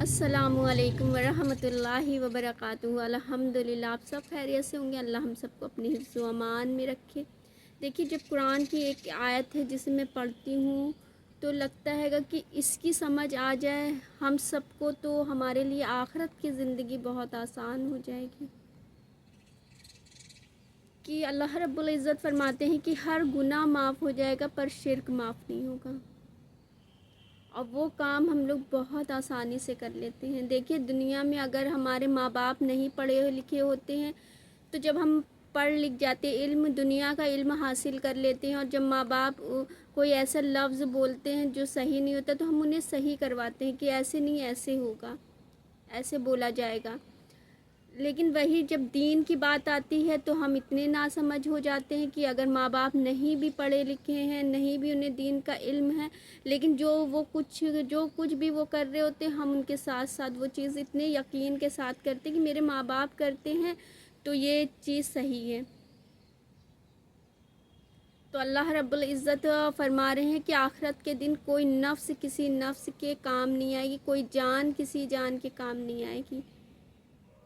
السلام علیکم ورحمۃ اللہ وبرکاتہ۔ الحمدللہ آپ سب خیریت سے ہوں گے، اللہ ہم سب کو اپنی حفظ و امان میں رکھے۔ دیکھیے، جب قرآن کی ایک آیت ہے جسے میں پڑھتی ہوں تو لگتا ہے گا کہ اس کی سمجھ آ جائے ہم سب کو تو ہمارے لیے آخرت کی زندگی بہت آسان ہو جائے گی۔ کہ اللہ رب العزت فرماتے ہیں کہ ہر گناہ معاف ہو جائے گا پر شرک معاف نہیں ہوگا، اور وہ کام ہم لوگ بہت آسانی سے کر لیتے ہیں۔ دیکھیے، دنیا میں اگر ہمارے ماں باپ نہیں پڑھے لکھے ہوتے ہیں تو جب ہم پڑھ لکھ جاتے، دنیا کا علم حاصل کر لیتے ہیں، اور جب ماں باپ کوئی ایسا لفظ بولتے ہیں جو صحیح نہیں ہوتا تو ہم انہیں صحیح کرواتے ہیں کہ ایسے نہیں، ایسے ہوگا، ایسے بولا جائے گا۔ لیکن وہی جب دین کی بات آتی ہے تو ہم اتنے ناسمجھ ہو جاتے ہیں کہ اگر ماں باپ نہیں بھی پڑھے لکھے ہیں، نہیں بھی انہیں دین کا علم ہے، لیکن جو کچھ بھی وہ کر رہے ہوتے ہیں، ہم ان کے ساتھ ساتھ وہ چیز اتنے یقین کے ساتھ کرتے ہیں کہ میرے ماں باپ کرتے ہیں تو یہ چیز صحیح ہے۔ تو اللہ رب العزت فرما رہے ہیں کہ آخرت کے دن کوئی نفس کسی نفس کے کام نہیں آئے گی، کوئی جان کسی جان کے کام نہیں آئے گی،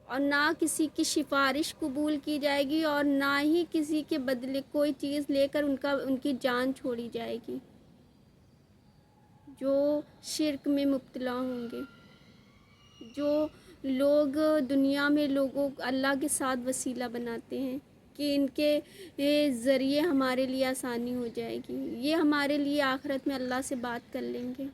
اور نہ کسی کی سفارش قبول کی جائے گی، اور نہ ہی کسی کے بدلے کوئی چیز لے کر ان کی جان چھوڑی جائے گی جو شرک میں مبتلا ہوں گے۔ جو لوگ دنیا میں لوگوں اللہ کے ساتھ وسیلہ بناتے ہیں کہ ان کے ذریعے ہمارے لیے آسانی ہو جائے گی، یہ ہمارے لیے آخرت میں اللہ سے بات کر لیں گے۔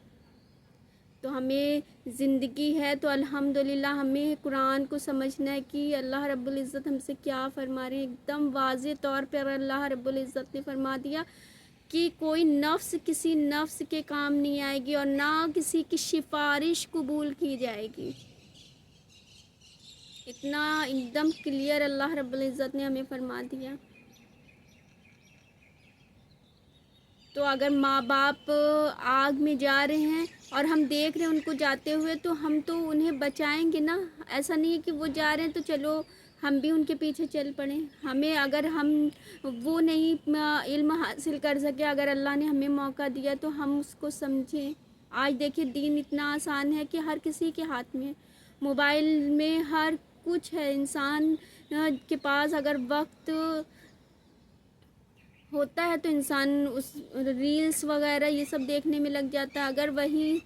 تو ہمیں زندگی ہے تو الحمدللہ ہمیں قرآن کو سمجھنا ہے کہ اللہ رب العزت ہم سے کیا فرما رہے ہیں۔ ایک دم واضح طور پر اللہ رب العزت نے فرما دیا کہ کوئی نفس کسی نفس کے کام نہیں آئے گی، اور نہ کسی کی سفارش قبول کی جائے گی۔ اتنا ایک دم کلیئر اللہ رب العزت نے ہمیں فرما دیا۔ تو اگر ماں باپ آگ میں جا رہے ہیں اور ہم دیکھ رہے ہیں ان کو جاتے ہوئے تو ہم تو انہیں بچائیں گے نا۔ ایسا نہیں ہے کہ وہ جا رہے ہیں تو چلو ہم بھی ان کے پیچھے چل پڑیں۔ ہمیں اگر ہم وہ نہیں علم حاصل کر سکے، اگر اللہ نے ہمیں موقع دیا تو ہم اس کو سمجھیں۔ آج دیکھیں دین اتنا آسان ہے کہ ہر کسی کے ہاتھ میں، موبائل میں ہر کچھ ہے۔ انسان کے پاس اگر وقت ہوتا ہے تو انسان اس ریلز وغیرہ یہ سب دیکھنے میں لگ جاتا ہے۔ اگر وہی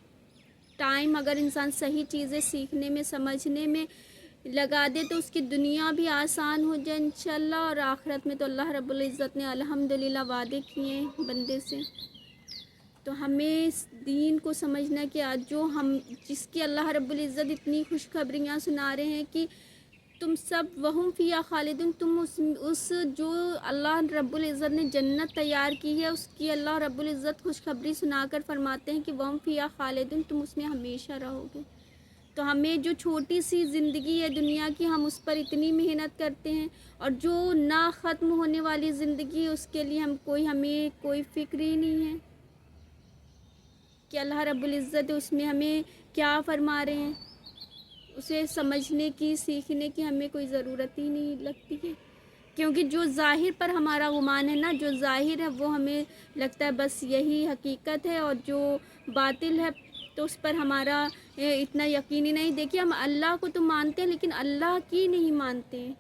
ٹائم اگر انسان صحیح چیزیں سیکھنے میں، سمجھنے میں لگا دے تو اس کی دنیا بھی آسان ہو جائے انشاءاللہ، اور آخرت میں تو اللہ رب العزت نے الحمدللہ وعدے کیے ہیں بندے سے۔ تو ہمیں اس دین کو سمجھنا کہ آج جس کی اللہ رب العزت اتنی خوشخبریاں سنا رہے ہیں کہ تم سب وہم فیہا خالدون، تم اس جو اللہ رب العزت نے جنت تیار کی ہے اس کی اللہ رب العزت خوشخبری سنا کر فرماتے ہیں کہ وہم فیہا خالدون، تم اس میں ہمیشہ رہو گے۔ تو ہمیں جو چھوٹی سی زندگی ہے دنیا کی، ہم اس پر اتنی محنت کرتے ہیں، اور جو نہ ختم ہونے والی زندگی اس کے لیے ہمیں کوئی فکر ہی نہیں ہے کہ اللہ رب العزت اس میں ہمیں کیا فرما رہے ہیں۔ اسے سمجھنے کی، سیکھنے کی ہمیں کوئی ضرورت ہی نہیں لگتی ہے، کیونکہ جو ظاہر پر ہمارا گمان ہے نا، جو ظاہر ہے وہ ہمیں لگتا ہے بس یہی حقیقت ہے، اور جو باطل ہے تو اس پر ہمارا اتنا یقینی نہیں۔ دیکھیے، ہم اللہ کو تو مانتے ہیں لیکن اللہ کی نہیں مانتے ہیں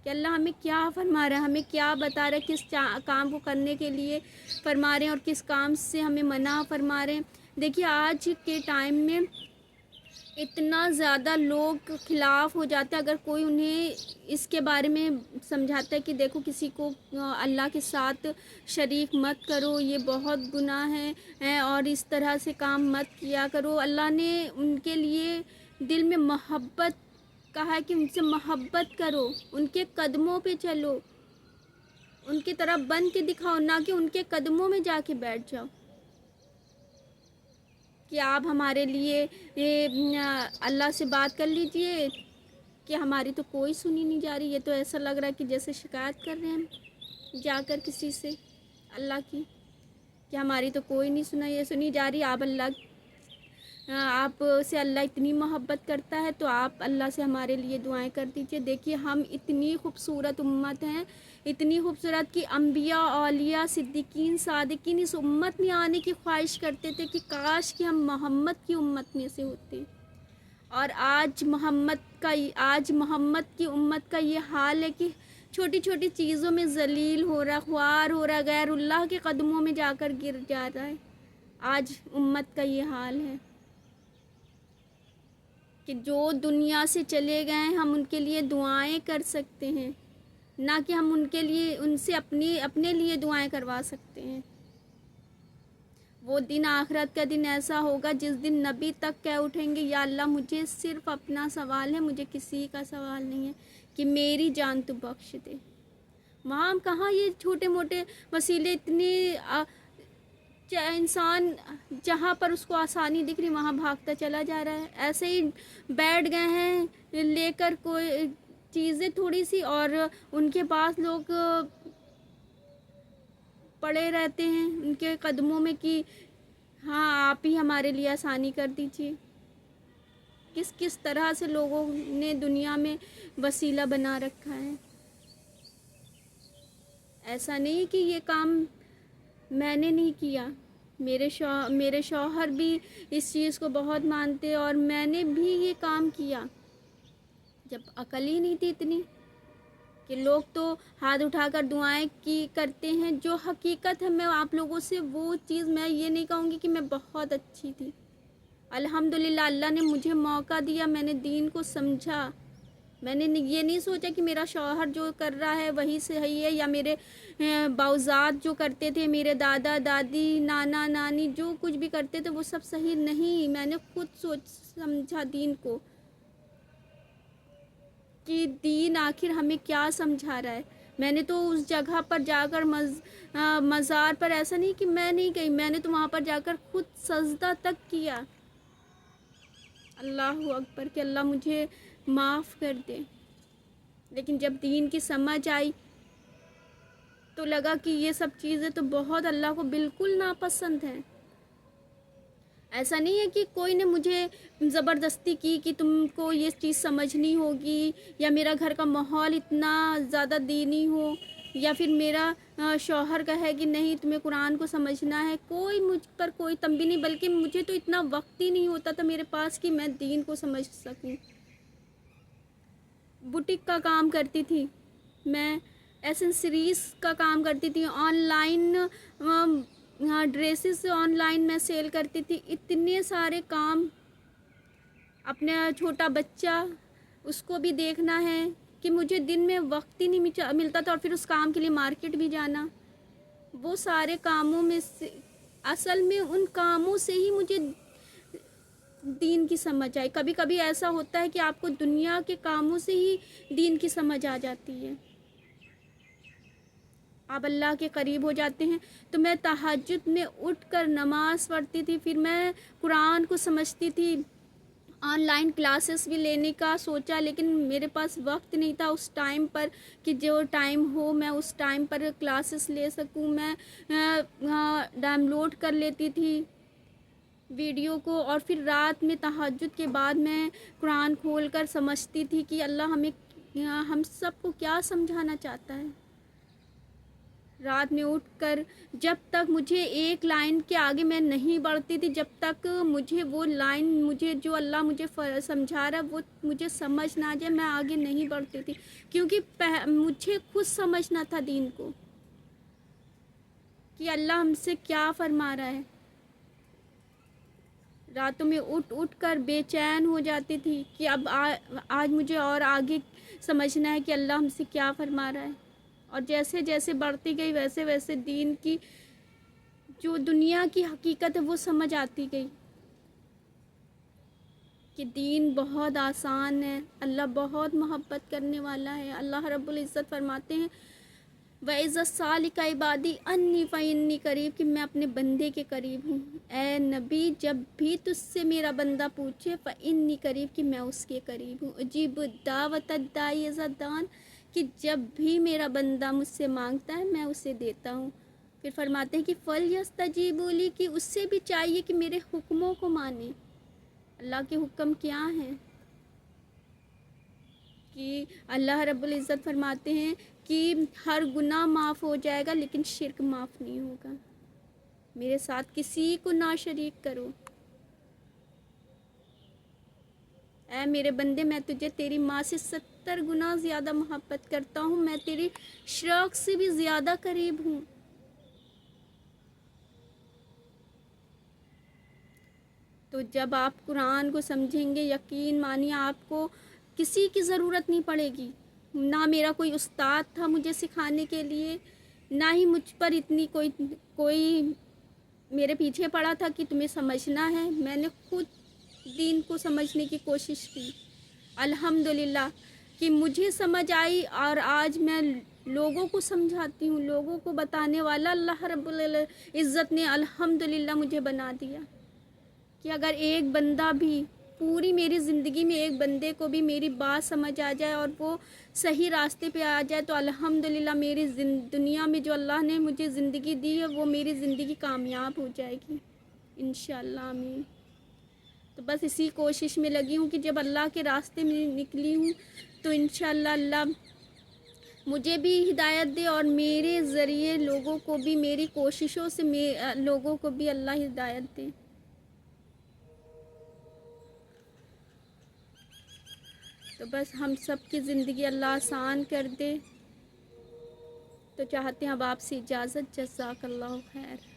کہ اللہ ہمیں کیا فرما رہا ہے، ہمیں کیا بتا رہا ہے، کس کام کو کرنے کے لیے فرما رہے ہیں اور کس کام سے ہمیں منع فرما رہے ہیں۔ دیکھیے، آج کے ٹائم میں اتنا زیادہ لوگ خلاف ہو جاتے ہیں اگر کوئی انہیں اس کے بارے میں سمجھاتا ہے کہ دیکھو کسی کو اللہ کے ساتھ شریک مت کرو، یہ بہت گناہ ہے، اور اس طرح سے کام مت کیا کرو۔ اللہ نے ان کے لیے دل میں محبت کہا ہے کہ ان سے محبت کرو، ان کے قدموں پہ چلو، ان کی طرف بن کے دکھاؤ، نہ کہ ان کے قدموں میں جا کے بیٹھ جاؤ کہ آپ ہمارے لیے اللہ سے بات کر لیجئے، کہ ہماری تو کوئی سنی نہیں جا رہی۔ یہ تو ایسا لگ رہا ہے کہ جیسے شکایت کر رہے ہیں ہم جا کر کسی سے اللہ کی، کہ ہماری تو کوئی نہیں سنی جا رہی۔ آپ سے اللہ اتنی محبت کرتا ہے تو آپ اللہ سے ہمارے لیے دعائیں کر دیجئے۔ دیکھیے، ہم اتنی خوبصورت امت ہیں، اتنی خوبصورت کہ انبیاء، اولیاء، صدیقین، صادقین اس امت میں آنے کی خواہش کرتے تھے کہ کاش کہ ہم محمد کی امت میں سے ہوتے، اور آج محمد کی امت کا یہ حال ہے کہ چھوٹی چھوٹی چیزوں میں ذلیل ہو رہا، خوار ہو رہا، غیر اللہ کے قدموں میں جا کر گر جا رہا ہے۔ آج امت کا یہ حال ہے کہ جو دنیا سے چلے گئے ہیں ہم ان کے لیے دعائیں کر سکتے ہیں، نہ کہ ہم ان سے اپنے لیے دعائیں کروا سکتے ہیں۔ وہ دن آخرت کا دن ایسا ہوگا جس دن نبی تک کہہ اٹھیں گے یا اللہ مجھے صرف اپنا سوال ہے، مجھے کسی کا سوال نہیں ہے کہ میری جان تو بخش دے۔ وہاں کہاں یہ چھوٹے موٹے وسیلے اتنے انسان جہاں پر اس کو آسانی دکھ رہی وہاں بھاگتا چلا جا رہا ہے، ایسے ہی بیٹھ گئے ہیں لے کر کوئی چیزیں تھوڑی سی، اور ان کے پاس لوگ پڑے رہتے ہیں ان کے قدموں میں کہ ہاں آپ ہی ہمارے لیے آسانی کر دیجیے۔ کس طرح سے لوگوں نے دنیا میں وسیلہ بنا رکھا ہے۔ ایسا نہیں کہ یہ کام میں نے نہیں کیا، میرے شوہر بھی اس چیز کو بہت مانتے اور میں نے بھی یہ کام کیا جب عقل ہی نہیں تھی اتنی کہ لوگ تو ہاتھ اٹھا کر دعائیں کرتے ہیں۔ جو حقیقت ہے میں آپ لوگوں سے وہ چیز میں یہ نہیں کہوں گی کہ میں بہت اچھی تھی، الحمدللہ اللہ نے مجھے موقع دیا، میں نے دین کو سمجھا، میں نے یہ نہیں سوچا کہ میرا شوہر جو کر رہا ہے وہی صحیح ہے یا میرے باؤزاد جو کرتے تھے، میرے دادا دادی نانا نانی جو کچھ بھی کرتے تھے وہ سب صحیح نہیں۔ میں نے خود سوچ سمجھا دین کو کہ دین آخر ہمیں کیا سمجھا رہا ہے۔ میں نے تو اس جگہ پر جا کر مزار پر ایسا نہیں کہ میں نہیں گئی، میں نے تو وہاں پر جا کر خود سجدہ تک کیا، اللہ اکبر کہ اللہ مجھے معاف کر دے۔ لیکن جب دین کی سمجھ آئی تو لگا کہ یہ سب چیزیں تو بہت اللہ کو بالکل ناپسند ہیں۔ ایسا نہیں ہے کہ کوئی نے مجھے زبردستی کی کہ تم کو یہ چیز سمجھنی ہوگی، یا میرا گھر کا ماحول اتنا زیادہ دینی ہو، یا پھر میرا شوہر کہے کہ نہیں تمہیں قرآن کو سمجھنا ہے، کوئی مجھ پر کوئی تنبیہ نہیں، بلکہ مجھے تو اتنا وقت ہی نہیں ہوتا تھا میرے پاس کہ میں دین کو سمجھ سکوں۔ بوٹیک کا کام کرتی تھی میں، ایسنسریز کا کام کرتی تھی، on line dresses on line میں سیل کرتی تھی، اتنے سارے کام، اپنا چھوٹا بچہ اس کو بھی دیکھنا ہے کہ مجھے دن میں وقت ہی نہیں ملتا تھا، اور پھر اس کام کے لیے مارکیٹ بھی جانا۔ وہ سارے کاموں میں سے اصل میں ان کاموں سے ہی مجھے دین کی سمجھ آئی۔ کبھی کبھی ایسا ہوتا ہے کہ آپ کو دنیا کے کاموں سے ہی دین کی سمجھ آ جاتی ہے، آپ اللہ کے قریب ہو جاتے ہیں۔ تو میں تہجد میں اٹھ کر نماز پڑھتی تھی، پھر میں قرآن کو سمجھتی تھی۔ آن لائن کلاسز بھی لینے کا سوچا لیکن میرے پاس وقت نہیں تھا اس ٹائم پر کہ جو ٹائم ہو میں اس ٹائم پر کلاسز لے سکوں۔ میں ڈاؤن لوڈ کر لیتی تھی ویڈیو کو، اور پھر رات میں تہجد کے بعد میں قرآن کھول کر سمجھتی تھی کہ اللہ ہم سب کو کیا سمجھانا چاہتا ہے۔ رات میں اٹھ کر جب تک مجھے ایک لائن کے آگے میں نہیں بڑھتی تھی، جب تک مجھے وہ لائن جو اللہ مجھے سمجھا رہا ہے وہ مجھے سمجھ نہ آ جائے، میں آگے نہیں بڑھتی تھی، کیونکہ مجھے خود سمجھنا تھا دین کو کہ اللہ ہم سے کیا فرما رہا ہے۔ راتوں میں اٹھ کر بے چین ہو جاتی تھی کہ اب آج مجھے اور آگے سمجھنا ہے کہ اللہ ہم سے کیا فرما رہا ہے، اور جیسے جیسے بڑھتی گئی ویسے ویسے دین کی جو دنیا کی حقیقت ہے وہ سمجھ آتی گئی کہ دین بہت آسان ہے، اللہ بہت محبت کرنے والا ہے۔ اللہ رب العزت فرماتے ہیں وَإِذَا سَأَلَكَ عِبَادِي عَنِّي فَإِنِّي قَرِيبٌ کہ میں اپنے بندے کے قریب ہوں۔ اے نبی جب بھی تجھ سے میرا بندہ پوچھے فَإِنِّي قَرِيبٌ کہ میں اس کے قریب ہوں، اجیب دعوت الداعی اذا دعان کہ جب بھی میرا بندہ مجھ سے مانگتا ہے میں اسے دیتا ہوں۔ پھر فرماتے ہیں کہ فَلْيَسْتَجِيبُوا لِي کہ اس سے بھی چاہیے کہ میرے حکموں کو مانے۔ اللہ کے حکم کیا ہیں کہ اللہ رب العزت فرماتے ہیں کہ ہر گناہ معاف ہو جائے گا لیکن شرک معاف نہیں ہوگا، میرے ساتھ کسی کو نہ شریک کرو۔ اے میرے بندے، میں تجھے تیری ماں سے 70 گنا زیادہ محبت کرتا ہوں، میں تیری شوق سے بھی زیادہ قریب ہوں۔ تو جب آپ قرآن کو سمجھیں گے، یقین مانیے آپ کو کسی کی ضرورت نہیں پڑے گی۔ نہ میرا کوئی استاد تھا مجھے سکھانے کے لیے، نہ ہی مجھ پر اتنی کوئی میرے پیچھے پڑا تھا کہ تمہیں سمجھنا ہے۔ میں نے خود دین کو سمجھنے کی کوشش کی، الحمدللہ کہ مجھے سمجھ آئی، اور آج میں لوگوں کو سمجھاتی ہوں، لوگوں کو بتانے والا اللہ رب العزت نے الحمدللہ مجھے بنا دیا کہ اگر ایک بندہ بھی پوری میری زندگی میں ایک بندے کو بھی میری بات سمجھ آ جائے اور وہ صحیح راستے پہ آ جائے تو الحمدللہ میری دنیا میں جو اللہ نے مجھے زندگی دی ہے وہ میری زندگی کامیاب ہو جائے گی انشاءاللہ، آمین۔ تو بس اسی کوشش میں لگی ہوں کہ جب اللہ کے راستے میں نکلی ہوں تو انشاءاللہ اللہ مجھے بھی ہدایت دے اور میرے ذریعے لوگوں کو بھی، میری کوششوں سے لوگوں کو بھی اللہ ہدایت دے۔ تو بس ہم سب کی زندگی اللہ آسان کر دے۔ تو چاہتے ہیں اب آپ سے اجازت، جزاک اللہ خیر۔